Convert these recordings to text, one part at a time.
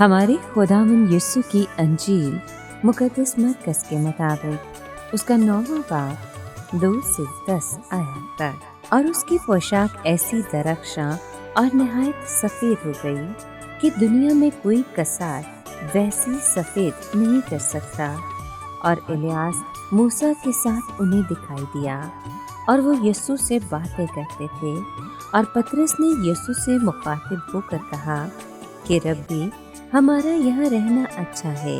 ہمارے خداوند یسوع کی انجیل مقدس مرکز کے مطابق اس کا 9واں باب 2 سے 10 آیات تک، اور اس کی پوشاک ایسی درخشاں اور نہایت سفید ہو گئی کہ دنیا میں کوئی کسار ویسی سفید نہیں کر سکتا۔ اور الیاس موسیٰ کے ساتھ انہیں دکھائی دیا، اور وہ یسوع سے باتیں کرتے تھے۔ اور پطرس نے یسوع سے مخاطب ہو کر کہا کہ ربی، ہمارا یہاں رہنا اچھا ہے،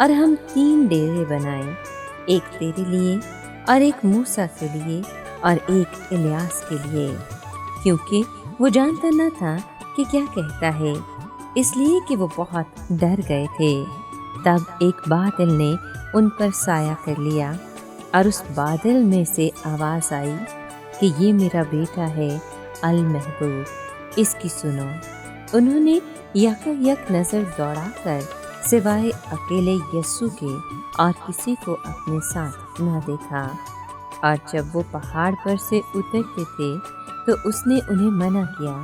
اور ہم 3 ڈیرے بنائیں، ایک تیرے لیے، اور ایک موسیٰ کے لیے، اور ایک الیاس کے لیے۔ کیونکہ وہ جانتا نہ تھا کہ کیا کہتا ہے، اس لیے کہ وہ بہت ڈر گئے تھے۔ تب ایک بادل نے ان پر سایہ کر لیا، اور اس بادل میں سے آواز آئی کہ یہ میرا بیٹا ہے المحبوب، اس کی سنو۔ انہوں نے یک نظر دوڑا کر سوائے اکیلے یسوع کے اور کسی کو اپنے ساتھ نہ دیکھا۔ اور جب وہ پہاڑ پر سے اترتے تھے تو اس نے انہیں منع کیا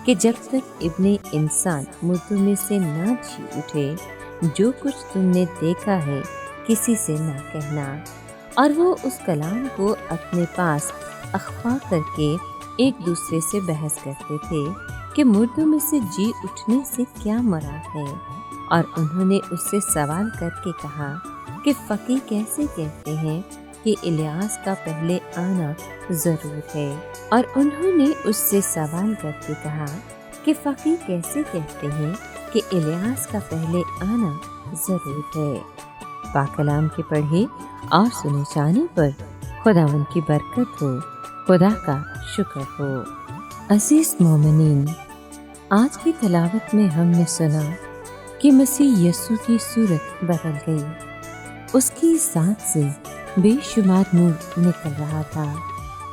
کہ جب تک ابن انسان مردوں میں سے نہ جی اٹھے، جو کچھ تم نے دیکھا ہے کسی سے نہ کہنا۔ اور وہ اس کلام کو اپنے پاس اخفا کر کے ایک دوسرے سے بحث کرتے تھے کہ مردوں میں سے جی اٹھنے سے کیا مراد ہے۔ اور انہوں نے اس سے سوال کر کے کہا کہ فقیہ کیسے کہتے ہیں کہ الیاس کا پہلے آنا ضرور ہے۔ اور انہوں نے اس سے سوال کر کے کہا کہ فقیہ کیسے کہتے ہیں کہ الیاس کا پہلے آنا ضرور ہے۔ پاک کلام کے پڑھے اور سنے جانے پر خداوند کی برکت ہو، خدا کا شکر ہو۔ عزیز مومنین، آج کی تلاوت میں ہم نے سنا کہ مسیح یسوع کی صورت بدل گئی، اس کی ذات سے بے شمار نور نکل رہا تھا،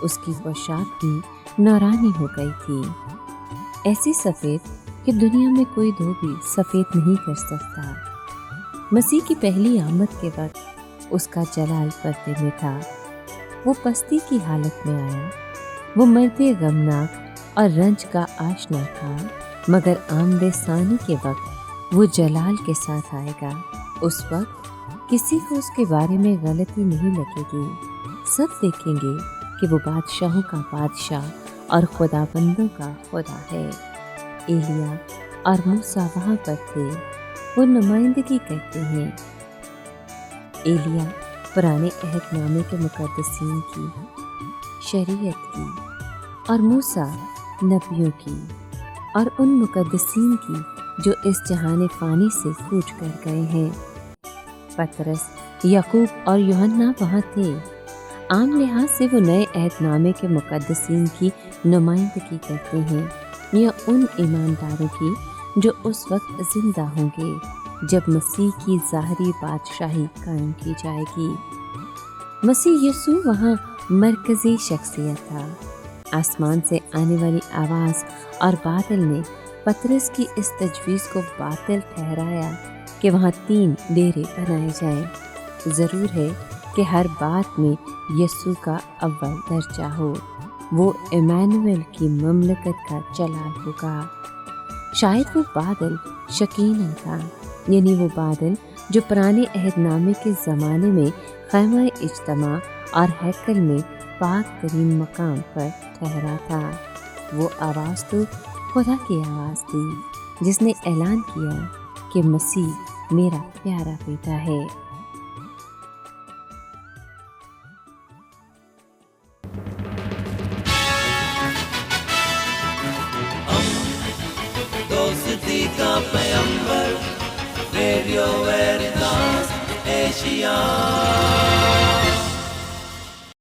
اس کی پوشاک بھی نورانی ہو گئی تھی، ایسی سفید کہ دنیا میں کوئی دھوبی سفید نہیں کر سکتا۔ مسیح کی پہلی آمد کے وقت اس کا جلال پردے میں تھا، وہ پستی کی حالت میں آیا، وہ مرد غمناک اور رنج کا آشنا تھا، مگر آمد ثانی کے وقت وہ جلال کے ساتھ آئے گا۔ اس وقت کسی کو اس کے بارے میں غلطی نہیں لگے گی، سب دیکھیں گے کہ وہ بادشاہوں کا بادشاہ اور خدا بندوں کا خدا ہے۔ ایلیا اور موسیٰ وہاں پر تھے، وہ نمائندگی کرتے ہیں۔ ایلیا پرانے عہد نامے کے مقدسین کی، شریعت کی، اور موسیٰ نبیوں کی، اور ان مقدسین کی جو اس جہان فانی سے کوچ کر گئے ہیں۔ پطرس، یعقوب اور یوحنا وہاں تھے۔ عام لحاظ سے وہ نئے عہد نامے کے مقدسین کی نمائندگی کرتے ہیں، یا ان ایمانداروں کی جو اس وقت زندہ ہوں گے جب مسیح کی ظاہری بادشاہی قائم کی جائے گی۔ مسیح یسوع وہاں مرکزی شخصیت تھا۔ آسمان سے آنے والی آواز اور بادل نے پطرس کی اس تجویز کو باطل ٹھہرایا کہ وہاں 3 ڈیرے بنائے جائیں۔ ضرور ہے کہ ہر بات میں یسوع کا اول درجہ ہو، وہ ایمانویل کی مملکت کا جلال ہوگا۔ شاید وہ بادل شکینہ تھا، یعنی وہ بادل جو پرانے عہد نامے کے زمانے میں خیمہ اجتماع اور ہیکل میں پاک ترین مقام پر ٹھہرا تھا۔ وہ آواز تو خدا کی آواز تھی جس نے اعلان کیا کہ مسیح میرا پیارا بیٹا ہے۔ دوستی کا پیمبر، ریڈیو ویریتاس ایشیا۔